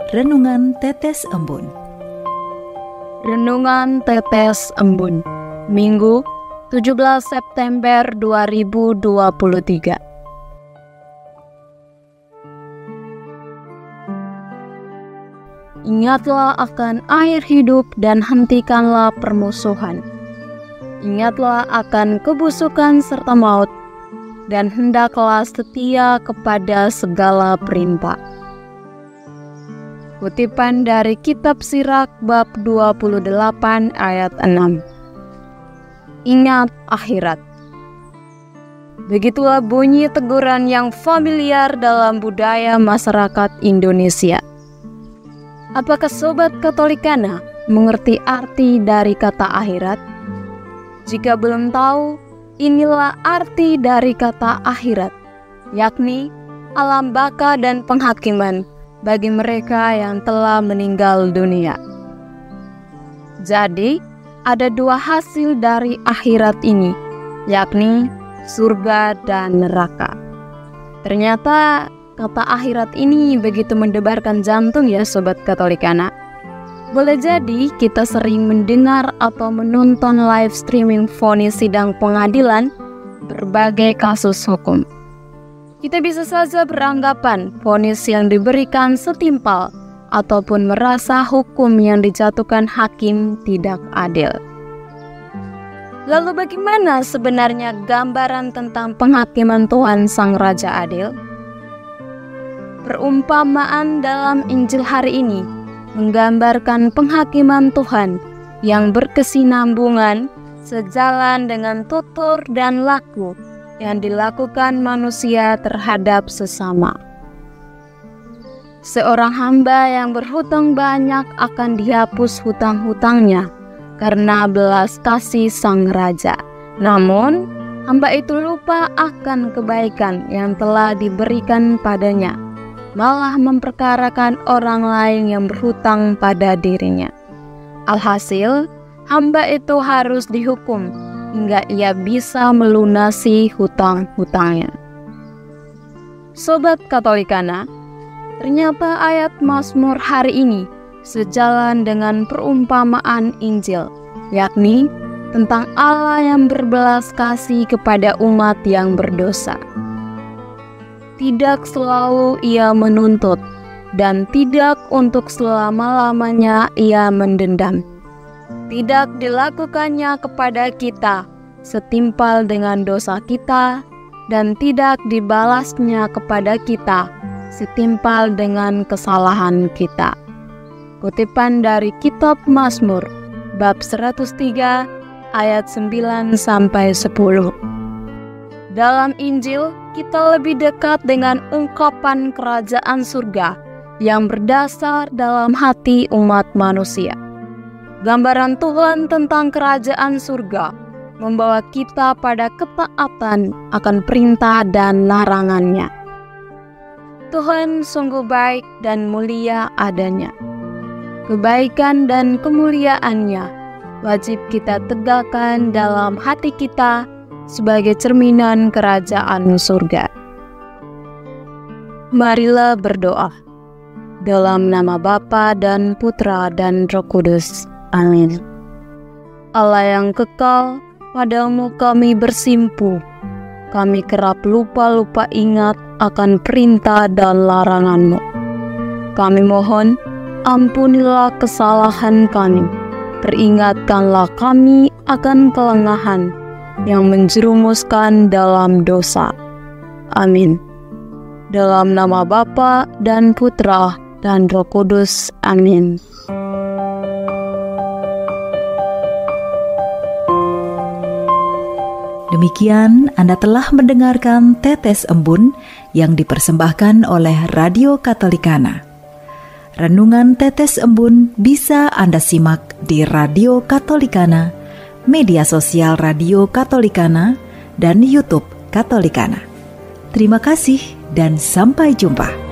Renungan Tetes Embun. Renungan Tetes Embun, Minggu 17 September 2023. Ingatlah akan air hidup dan hentikanlah permusuhan. Ingatlah akan kebusukan serta maut, dan hendaklah setia kepada segala perintah. Kutipan dari Kitab Sirak bab 28 ayat 6. Ingat akhirat. Begitulah bunyi teguran yang familiar dalam budaya masyarakat Indonesia. Apakah Sobat Katolikana mengerti arti dari kata akhirat? Jika belum tahu, inilah arti dari kata akhirat, yakni alam baka dan penghakiman bagi mereka yang telah meninggal dunia. Jadi, ada dua hasil dari akhirat ini, yakni surga dan neraka. Ternyata kata akhirat ini begitu mendebarkan jantung ya Sobat Katolikana. Boleh jadi kita sering mendengar atau menonton live streaming vonis sidang pengadilan berbagai kasus hukum. Kita bisa saja beranggapan vonis yang diberikan setimpal ataupun merasa hukum yang dijatuhkan hakim tidak adil. Lalu bagaimana sebenarnya gambaran tentang penghakiman Tuhan Sang Raja Adil? Perumpamaan dalam Injil hari ini menggambarkan penghakiman Tuhan yang berkesinambungan sejalan dengan tutur dan laku yang dilakukan manusia terhadap sesama. Seorang hamba yang berhutang banyak akan dihapus hutang-hutangnya karena belas kasih sang raja. Namun, hamba itu lupa akan kebaikan yang telah diberikan padanya, malah memperkarakan orang lain yang berhutang pada dirinya. Alhasil, hamba itu harus dihukum hingga ia bisa melunasi hutang-hutangnya. Sobat Katolikana, ternyata ayat Mazmur hari ini sejalan dengan perumpamaan Injil, yakni tentang Allah yang berbelas kasih kepada umat yang berdosa. Tidak selalu ia menuntut, dan tidak untuk selama-lamanya ia mendendam. Tidak dilakukannya kepada kita setimpal dengan dosa kita, dan tidak dibalasnya kepada kita setimpal dengan kesalahan kita. Kutipan dari Kitab Mazmur bab 103 ayat 9-10. Dalam Injil, kita lebih dekat dengan ungkapan kerajaan surga yang berdasar dalam hati umat manusia. Gambaran Tuhan tentang kerajaan surga membawa kita pada ketaatan akan perintah dan larangannya. Tuhan sungguh baik dan mulia adanya. Kebaikan dan kemuliaannya wajib kita tegakkan dalam hati kita sebagai cerminan kerajaan surga. Marilah berdoa. Dalam nama Bapa dan Putra dan Roh Kudus. Amin. Allah yang kekal, padamu kami bersimpu. Kami kerap lupa ingat akan perintah dan larangan-Mu. Kami mohon, ampunilah kesalahan kami. Peringatkanlah kami akan kelengahan yang menjerumuskan dalam dosa. Amin. Dalam nama Bapa dan Putra dan Roh Kudus. Amin. Demikian Anda telah mendengarkan Tetes Embun yang dipersembahkan oleh Radio Katolikana. Renungan Tetes Embun bisa Anda simak di Radio Katolikana, media sosial Radio Katolikana, dan YouTube Katolikana. Terima kasih dan sampai jumpa.